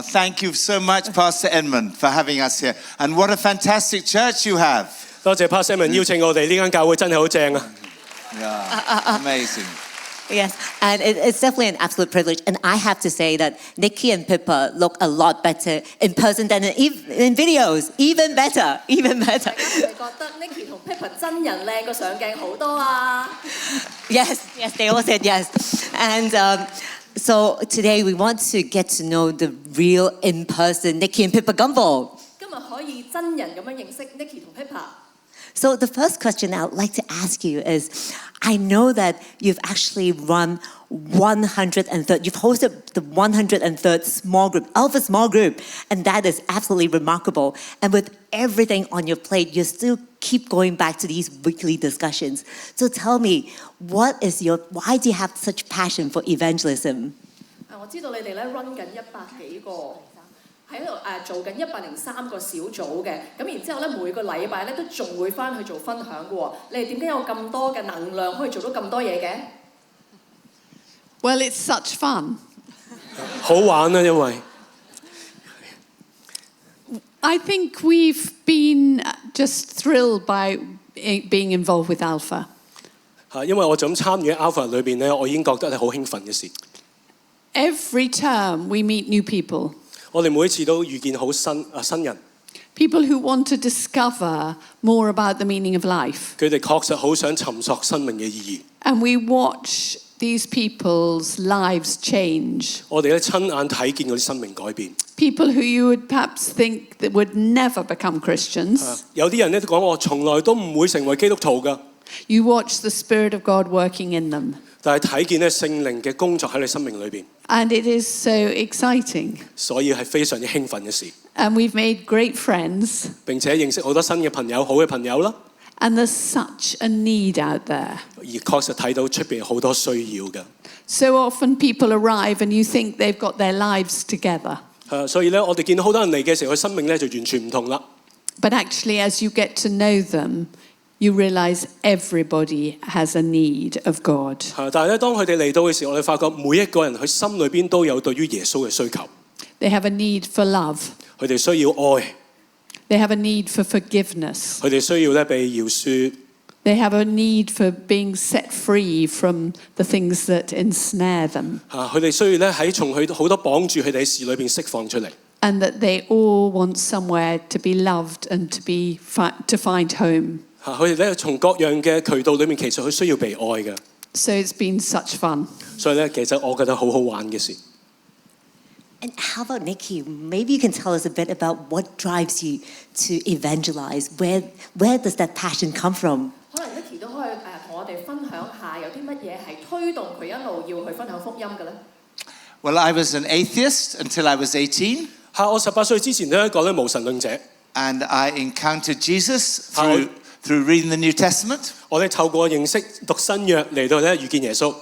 Thank you so much, Pastor Edmund, for having us here. And what a fantastic church you have. 多謝 Pastor Edmund 邀請我哋呢間教會真係好正啊 Yeah, amazing. Yes, and it's definitely an absolute privilege. And I have to say that Nicky and Pippa look a lot better in person than in videos. Even better, even better. 覺得 Nicky 同 Pippa 真人靚過上鏡好多啊 Yes, they all said yes. And so today we want to get to know the real in-person Nicky and Pippa Gumbel. 今日可以真人咁樣認識 Nicky 同 Pippa。 So the first question I would like to ask you is, I know that you've actually run 103rd, you've hosted the 103rd small group, Alpha small group, and that is absolutely remarkable. And with everything on your plate, you still keep going back to these weekly discussions. So tell me, why do you have such passion for evangelism? 我知道你哋咧 run 緊100幾個。喺度做緊103個小組嘅，咁然之後咧每個禮拜咧都仲會翻去做分享嘅喎。你哋點解有咁多嘅能量可以做到咁多嘢嘅 Well, it's such fun. 好玩啊，因為 I think we've been just thrilled by being involved with Alpha. 因為我就咁參與 Alpha 裏邊咧，我已經覺得係好興奮嘅事。Every term we meet new people. 我哋每一次都遇見好新人。People who want to discover more about the meaning of life. 佢哋確實好想尋索生命嘅意義。And we watch these people's lives change. 我哋咧親眼睇見嗰啲生命改變。People who you would perhaps think that would never become Christians. 有啲人咧都講我從來都唔會成為基督徒㗎。You watch the Spirit of God working in them. 但係睇見咧聖靈嘅工作喺你生命裏邊。And it is so exciting. 所以係非常之興奮嘅事。And we've made great friends. 並且認識好多新嘅朋友，好嘅朋友啦。And there's such a need out there. 而確實睇到出邊好多需要嘅。So often people arrive and you think they've got their lives together. 所以咧，我哋見到好多人嚟嘅時候，佢生命咧就完全唔同啦。But actually, as you get to know them, you realize everybody has a need of God. 但係咧，當佢哋嚟到嘅時候，我哋發覺每一個人佢心裏邊都有對於耶穌嘅需求。They have a need for love. 佢哋需要愛。They have a need for forgiveness. 佢哋需要咧被饒恕。They have a need for being set free from the things that ensnare them. 佢哋需要咧喺從佢好多綁住佢哋嘅事裏邊釋放出嚟。And that they all want somewhere to be loved and to find home. 佢哋咧從各樣嘅渠道裏面，其實佢需要被愛嘅。So it's been such fun. 所以咧，其實我覺得好好玩嘅事。And how about Nicky? Maybe you can tell us a bit about what drives you to evangelize. Where does that passion come from? 可能 Nicky 都可以同我哋分享下有啲乜嘢係推動佢一路要去分享福音嘅咧 Well, I was an atheist until I was 18. 我18歲之前都係一個咧無神論者。And I encountered Jesus through reading the New Testament. 我哋透過認識讀新約嚟到咧遇見耶穌。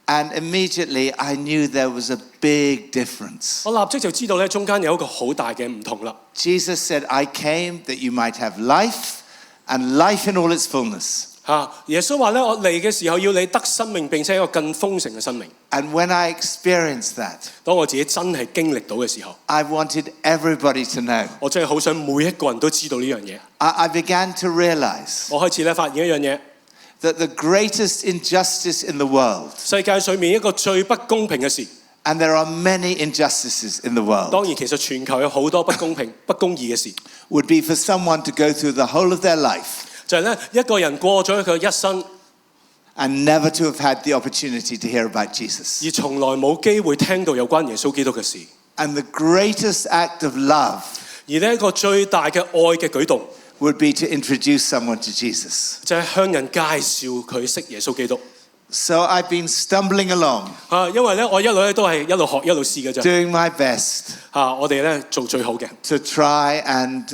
And immediately I knew there was a big difference. 我立即就知道咧中間有一個好大嘅唔同啦。Jesus said, I came that you might have life and life in all its fullness. 耶穌話咧，我嚟嘅時候要你得生命，並且一個更豐盛嘅生命。And when I experienced that, 當我自己真係經歷到嘅時候， I wanted everybody to know. 我真係好想每一個人都知道呢樣嘢。I began to realize 我開始咧發現一樣嘢。that the greatest injustice in the world, 世界上面一個最不公平嘅事 and there are many injustices in the world, 當然其實全球有好多不公平、不公義嘅事 would be for someone to go through the whole of their life 就係咧一個人過咗佢一生 and never to have had the opportunity to hear about Jesus. 而從來冇機會聽到有關耶穌基督嘅事 And the greatest act of love 而呢一個最大嘅愛嘅舉動 would be to introduce someone to Jesus. 就係向人介紹佢識耶穌基督 So I've been stumbling along, 因為咧我一路咧都係一路學一路試嘅啫 doing my best 我哋咧做最好嘅 to try and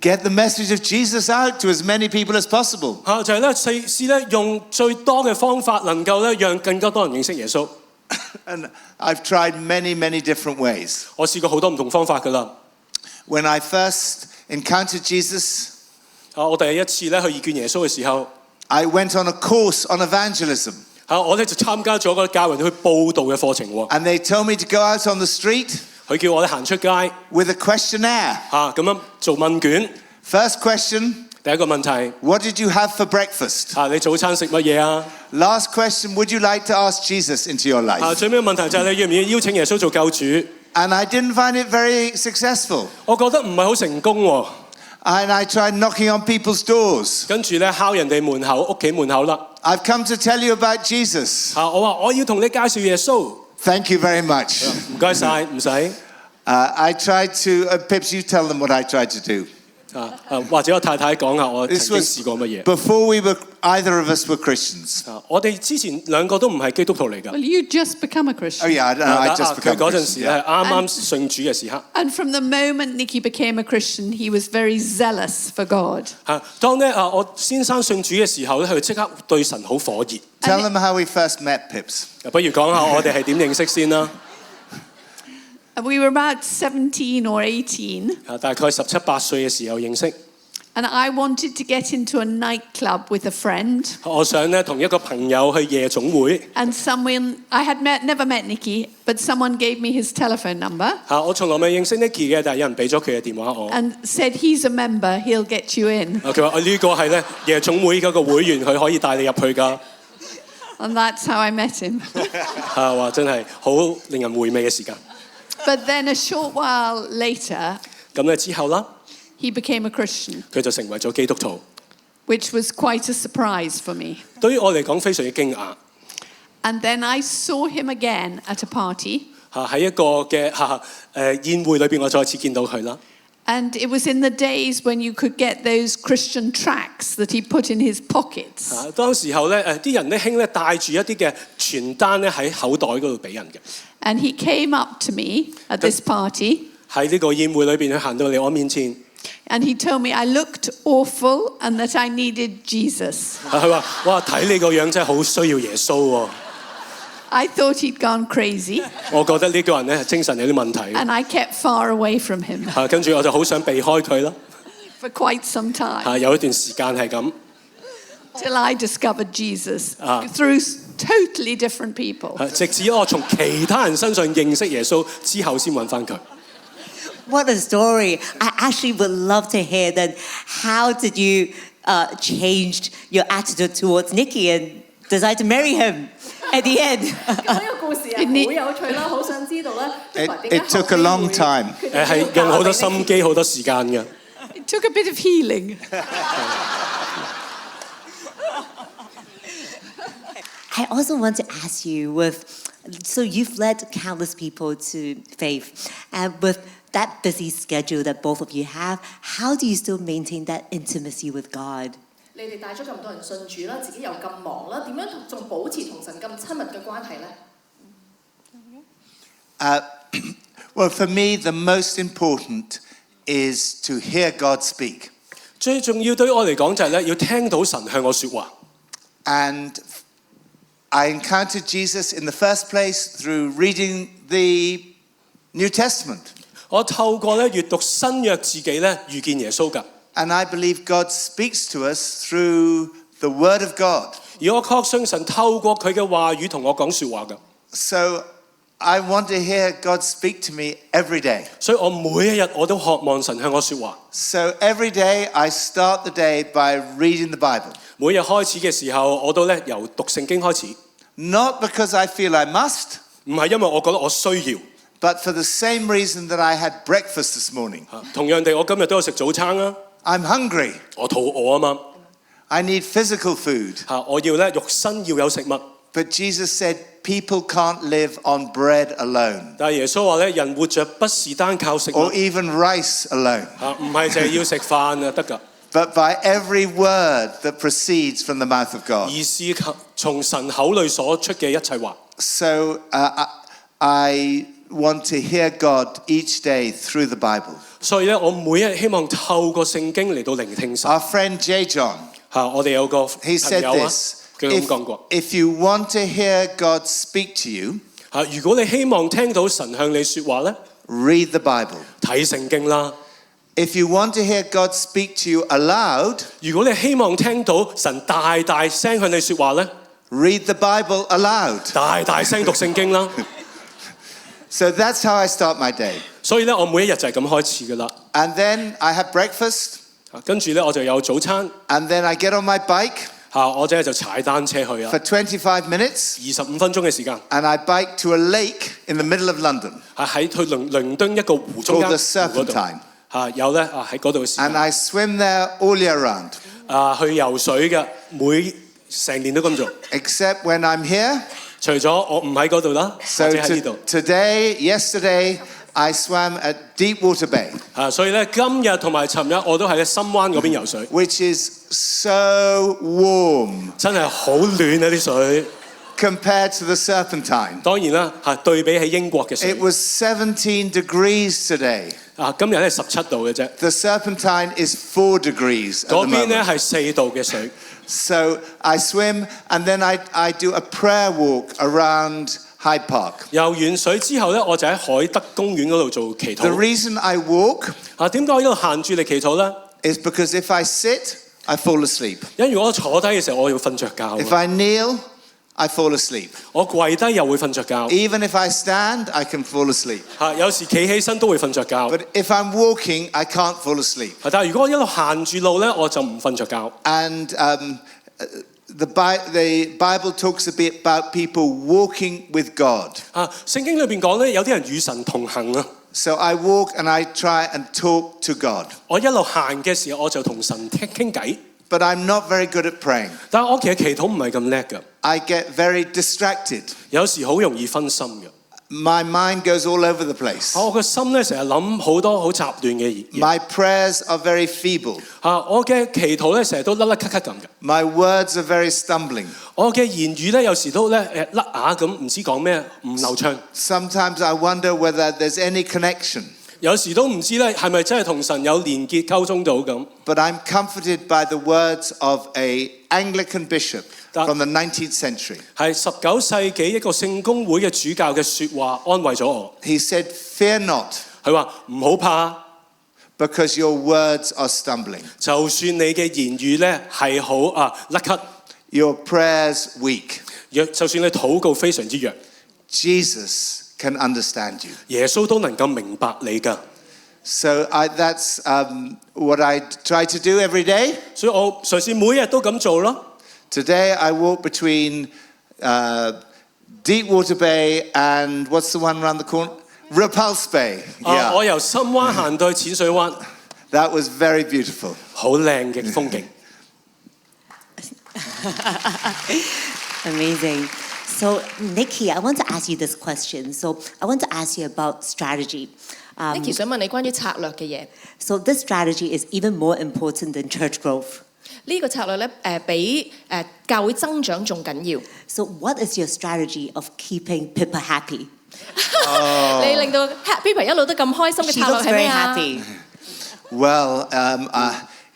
get the message of Jesus out to as many people as possible. 就係咧試咧用最多嘅方法能夠咧讓更加多人認識耶穌 And I've tried many different ways. 我試過好多唔同方法㗎啦 When I first encountered Jesus, 我第一次咧去遇見耶穌嘅時候 I went on a course on evangelism. 我咧就參加咗個教人去報道嘅課程喎 And they told me to go out on the street 佢叫我哋行出街 with a questionnaire. 咁樣做問卷。 First question, 第一個問題 what did you have for breakfast? 你早餐食乜嘢啊？ Last question, would you like to ask Jesus into your life? 最尾嘅問題就係你要唔要邀請耶穌做救主？ And I didn't find it very successful. 我覺得唔係好成功喎。 And I tried knocking on people's doors. 跟住咧敲人哋門口，屋企門口啦。 I've come to tell you about Jesus. 我話我要同你介紹耶穌。 Thank you very much. 唔該晒，唔使。I tried to, Pips, you tell them what I tried to do. 或者我太太講下我曾 This 經 was 試過乜嘢。 before either of us were Christians. 我哋之前兩個都唔係基督徒嚟㗎。 Well, you just become a Oh Christian. yeah, I just 佢 became 嗰 a 陣時 Christian. 咧 Yeah. 啱啱信主嘅時刻。 And from the moment Nicky became a Christian, he was very zealous for God. 當咧我先生信主嘅時候咧，佢即刻對神好火熱。 Tell them how we first met, Pips. 不如講下我哋係點認識先啦。 We were about 17 or 18, 大概17、18歲嘅時候認識。 and I wanted to get into a nightclub with a friend. 我想咧同一個朋友去夜總會。 And someone, never met Nicky, but someone gave me his telephone number 我從來未認識 Nicky 嘅，但係有人俾咗佢嘅電話我。 and said, he's a member, he'll get you in. 佢話呢個係咧夜總會嗰個會員，佢可以帶你入去㗎。 And that's how I met him. 話真係好令人回味嘅時間。 But then a short while later, 咁咧之後啦， he became a Christian, 佢就成為咗基督徒。 which was quite a surprise for me. 對於我嚟講非常之驚訝。 And then I saw him again at a party. 喺一個嘅宴會裏邊，我再次見到佢啦。 And it was in the days when you could get those Christian tracts that he put in his pockets. 當時候咧啲人咧興咧帶住一啲嘅傳單咧喺口袋嗰度俾人嘅。 And he came up to me at this party. 喺呢個宴會裏邊，佢行到嚟我面前。 And he told me I looked awful and that I needed Jesus. 佢話：哇，睇你個樣真係好需要耶穌喎。 I thought he'd gone crazy. 我覺得呢個人咧精神有啲問題。 And I kept far away from him 跟住我就好想避開佢啦。 for quite some time 有一段時間係咁。 till I discovered Jesus through totally different people. 直至我從其他人身上認識耶穌之後，先揾翻佢。 What a story. I actually would love to hear that. How did you change your attitude towards Nicky and decide to marry him at the end? 咁呢個故事係好有趣啦，好想知道咧。 It took a long time. 係用好多心機、好多時間嘅。 It took a bit of healing. I also want to ask you so you've led countless people to faith, and with that busy schedule that both of you have, how do you still maintain that intimacy with God? 你哋帶咗咁多人信主啦，自己又咁忙啦，點樣仲保持同神咁親密嘅關係咧？ Well, for me, the most important is to hear God speak. 最重要對於我嚟講就係咧，要聽到神向我説話。 And I encountered Jesus in the first place through reading the New Testament. 我透過咧閱讀新約自己咧遇見耶穌㗎。 And I believe God speaks to us through the Word of God. 而我確信神透過佢嘅話語同我講説話㗎。 So I want to hear God speak to me every day. 所以我每一日我都渴望神向我説話。 So every day I start the day by reading the Bible. 每日開始嘅時候，我都咧由讀聖經開始。 Not because I feel I must, 唔係因為我覺得我需要。 but for the same reason that I had breakfast this morning. 同樣地，我今日都有食早餐啊。 I'm hungry. 我肚餓啊嘛。 I need physical food. 我要咧肉身要有食物。 But Jesus said people can't live on bread alone, 但係耶穌話咧，人活着不是單靠食物， or even rice alone, 唔係淨係要食飯啊得㗎， but by every word that proceeds from the mouth of God. 而是從神口裏所出嘅一切話。 So I want to hear God each day through the Bible. 所以咧，我每日希望透過聖經嚟到聆聽神。 Our friend J. John, 我哋有個 he 朋 said 友啊， this, 佢咁講過。 if you want to hear God speak to you, 如果你希望聽到神向你説話咧， read the Bible. 睇聖經啦。 If you want to hear God speak to you aloud, 如果你希望聽到神大大聲向你説話咧， read the Bible aloud. 大大聲讀聖經啦。So that's how I start my day. 所以咧，我每一日就係咁開始噶啦。And then I have breakfast. 跟住咧，我就有早餐。And then I get on my bike. 我就踩單車去啊。For 25 minutes. 25分鐘嘅時間。And I bike to a lake in the middle of London. 喺去倫敦一個湖中間。Called the Serpentine. 有咧喺嗰度嘅時間。And I swim there all year round. 去游水嘅，成年都咁做。Except when I'm here. 除咗我唔喺嗰度啦，或者喺呢度。Yesterday, I swam at Deepwater Bay. 所以咧，今日同埋尋日我都喺深灣嗰邊游水。Which is so warm. 真係好暖啊啲水。Compared to the Serpentine. 當然啦，對比起英國嘅水。It was 17 degrees today. 今日咧17度嘅啫。The Serpentine is 4 degrees. 嗰邊咧係4度嘅水。So I swim and then I do a prayer walk around Hyde Park. 游完水之後咧，我就喺海德公園嗰度做祈禱。The reason I walk 點解我一路行住嚟祈禱咧 is because if I sit, I fall asleep. 因為如果我坐低嘅時候，我要瞓着覺。If I kneel, I fall asleep. 我跪低又會瞓着覺。Even if I stand, I can fall asleep. 有時企起身都會瞓着覺。But if I'm walking, I can't fall asleep. 但係如果我一路行住路咧，我就唔瞓着覺。And the Bible talks a bit about people walking with God. 聖經裏邊講咧，有啲人與神同行啊。So I walk and I try and talk to God. 我一路行嘅時候，我就同神傾偈。But I'm not very good at praying. 但係我其實祈禱唔係咁叻㗎。I get very distracted. 有時好容易分心嘅。My mind goes all over the place. 我個心咧成日諗好多好雜亂嘅嘢。My prayers are very feeble. 我嘅祈禱咧成日都甩甩咳咳咁嘅。My words are very stumbling. 我嘅言語咧有時都咧甩啞咁，唔知講咩，唔流暢。Sometimes I wonder whether there's any connection. 有時都唔知咧係咪真係同神有連結溝通到咁。But I'm comforted by the words of an Anglican bishop from the 19th century. 係19世紀一個聖公會嘅主教嘅説話安慰咗我。He said, "Fear not." 佢話唔好怕。Because your words are stumbling. 就算你嘅言語咧係好甩咳。Your prayers weak. 就算你禱告非常之弱。Jesus can understand you. 耶穌都能夠明白你㗎。So that's what I try to do every day. 所以我嘗試每日都咁做咯。Today I walk between Deepwater Bay and what's the one around the corner? Repulse Bay. Yeah. 我由深灣行到去淺水灣。That was very beautiful. 好靚嘅風景。Amazing. So, Nicky, I want to ask you this question. So, I want to ask you about strategy. Nicky 想問你關於策略嘅嘢。So, this strategy is even more important than church growth. 呢個策略咧，比教會增長仲緊要。So, what is your strategy of keeping people happy? 你令到 people 一路都咁開心嘅策略係咩啊？ Well,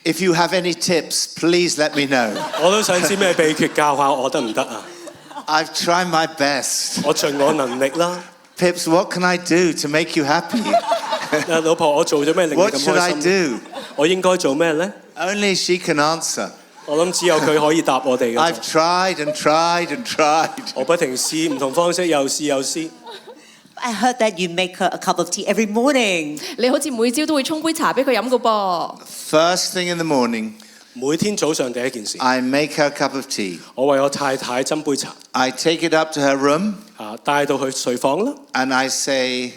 if you have any tips, please let me know. 我都想知咩秘訣教下我得唔得啊？ I've tried my best. 我盡我能力啦。Pips, what can I do to make you happy? 老婆，我做咗咩令你咁 What should I 開心？ do? 我應該做咩咧？ Only she can answer. 我諗只有佢可以答我哋嘅。I've tried and tried and tried. 我不停試唔同方式，又試又試。I heard that you make her a cup of tea every morning. 你好似每朝都會沖杯茶俾佢飲㗎噃。First thing in the morning, 每天早上第一件事， I make her a cup of tea. 我為我太太斟杯茶， I take it up to her room 帶到去睡房啦。and I say,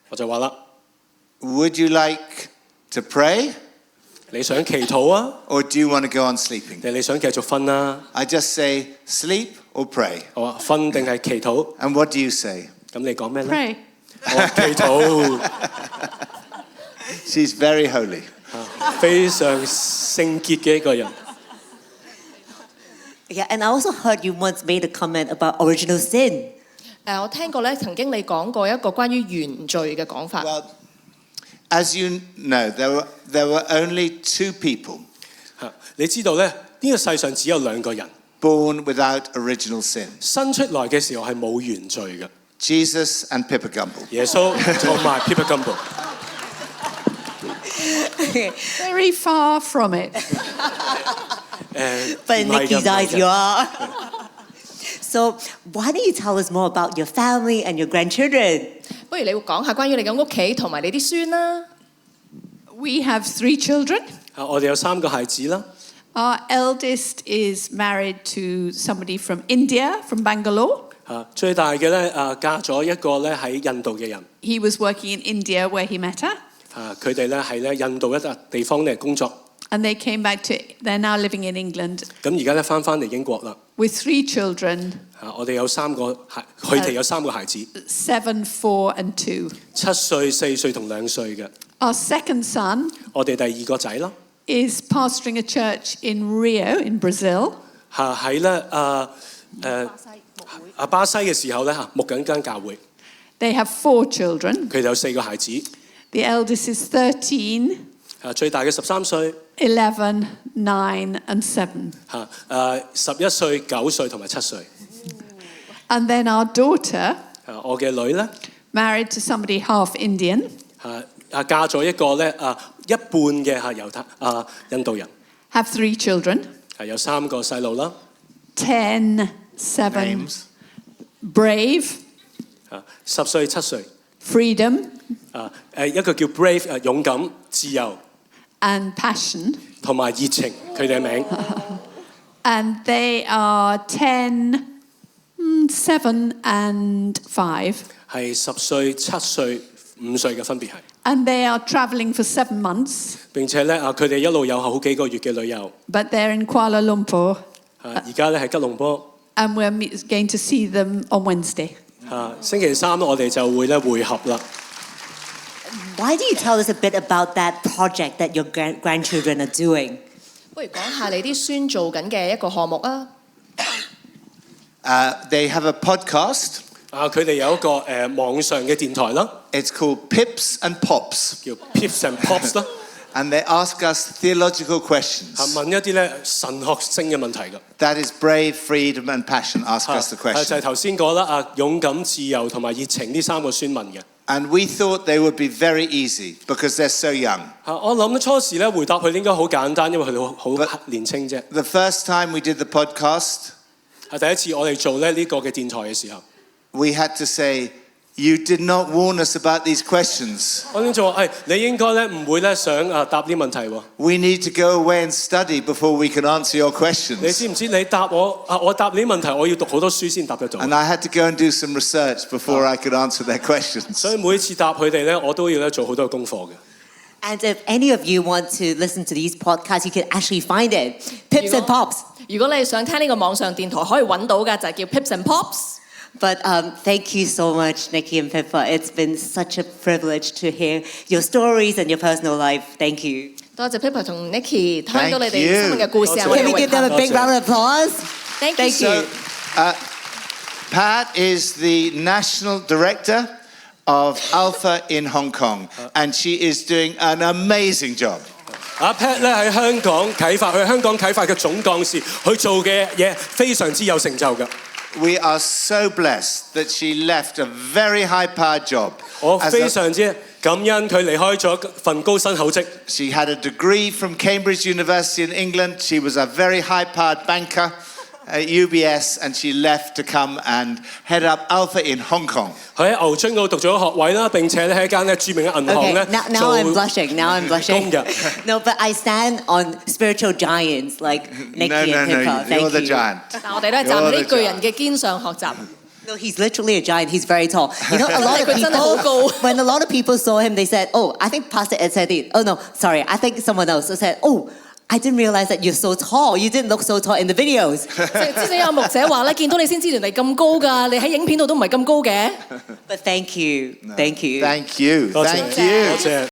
我就話啦， would you like to pray 你想祈禱啊， or do you want to go on sleeping? 定你想繼續瞓啊？ I just say sleep or pray. 我話瞓定係祈禱？ And what do you say? 咁你講咩咧？ Pray. 我話祈禱。She's very holy. 非常聖潔嘅一個人。 Yeah, and I also heard you once made a comment about original sin. 我聽過咧，曾經你講過一個關於原罪嘅講法。Well, as you know, there were only two people 你知道咧，呢個世上只有兩個人 born without original sin. 生出來嘅時候係冇原罪嘅， Jesus and Pippa Gumbel. 耶穌同埋 Pippa Gumbel。 Very far from it. But in Nicky's eyes, you are. So, why don't you tell us more about your family and your grandchildren? 不不如你講下關於你嘅屋企同埋你啲孫啦。We have 3 children. 我哋有3個孩子啦。Our eldest is married to somebody from India, from Bangalore. 最大嘅咧嫁咗一個咧喺印度嘅人。He was working in India where he met her. 佢哋咧係咧印度一笪地方咧工作。And they came back to, they're now living in England. 咁而家咧翻嚟英國啦。With 3 children. 我哋有3個佢哋有3個孩子。7, 4 and 2. 7歲、4歲同2歲嘅。Our second son. 我哋第2個仔啦。Is pastoring a church in Rio in Brazil. 喺咧巴西嘅時候咧牧緊間教會。They have 4 children. 佢哋有4個孩子。The eldest is 13. 最大嘅13歲。11, 9 and 7. 11歲、9歲同埋7歲。And then our daughter. 我嘅女咧。Married to somebody half Indian. 嫁咗一個咧一半嘅印度人。Have 3 children. 有3個細路啦。10, 7. Brave. 10歲、7歲。Freedom. 一個叫 Brave 勇敢、自由。And passion. 同埋熱情，佢哋嘅名。And they are 10, 7 and 5. 係10歲、7歲、5歲嘅分別係。And they are travelling for 7 months. 並且咧佢哋一路有好幾個月嘅旅遊。But they're in Kuala Lumpur. 而家咧係吉隆坡。And we're going to see them on Wednesday. 星期3我哋就會咧會合啦。Why do you tell us a bit about that project that your grandchildren are doing? 不如講下你啲孫做緊嘅一個項目啊。They have a podcast. 佢哋有一個網上嘅電台啦。It's called Pips and Pops. 叫 Pips and Pops 啦。And they ask us theological questions. 問一啲咧神學性嘅問題㗎。That is brave, freedom and passion. Ask us the question. 就係頭先講啦，勇敢、自由同埋熱情呢3個孫問嘅。And we thought they would be very easy because they're so young. 我諗初時咧回答佢應該好簡單，因為佢哋好年輕啫。The first time we did the podcast, 第一次我哋做咧呢個嘅電台嘅時候 we had to say, you did not warn us about these questions. 我哋就話你應該咧唔會咧想答啲問題喎。We need to go away and study before we can answer your 你 questions. 知唔知你答我答你啲問題，我要讀好多書先答得到。And I had to go and do some research before I could answer their questions. 所以每次答佢哋咧，我都要咧做好多功課嘅。And if any of you want to listen to these podcasts, you can actually find it. Pips and Pops. 如果你想聽呢個網上電台，可以揾到嘅就係叫 Pips and Pops。But thank you so much, Nicky and Pippa. It's been such a privilege to hear your stories and your personal life. Thank you. 多謝 Pippa 同 Nicky 聽到你哋生命嘅故事。Can we give them a big round of applause? Thank you. Thank you. So, Pat is the national director of Alpha in Hong Kong, and she is doing an amazing job. Pat 咧喺香港啟發，佢係香港啟發嘅總幹事，佢做嘅嘢非常之有成就㗎。We are so blessed that she left a very high-powered job. 我非常之感恩佢離開咗份高薪厚職。She had a degree from Cambridge University in England. She was a very high-powered banker at UBS, and she left to come and head up Alpha in Hong Kong. 佢喺牛津嗰度讀咗學位啦，並且咧喺一間咧著名嘅銀行 Okay, 咧 now I'm blushing. Now I'm blushing. 工嘅。No, but I stand on spiritual giants like Nicky and Pippa. You're Thank the you. giant. 但我哋都係站喺呢巨人嘅肩上學習。No, he's literally a giant. He's very tall. You know, a lot of 佢真係好高。 people, when a lot of people saw him, they said, oh, I think Pastor Ed said it. Oh, no, sorry. I think someone else said, oh, I didn't realize that you're so tall. You didn't look so tall in the videos. 之前有牧者話咧，見到你先知原來咁高㗎，你喺影片度都唔係咁高嘅。But thank you. Thank you. Thank you. 多謝 Thank you. 多謝。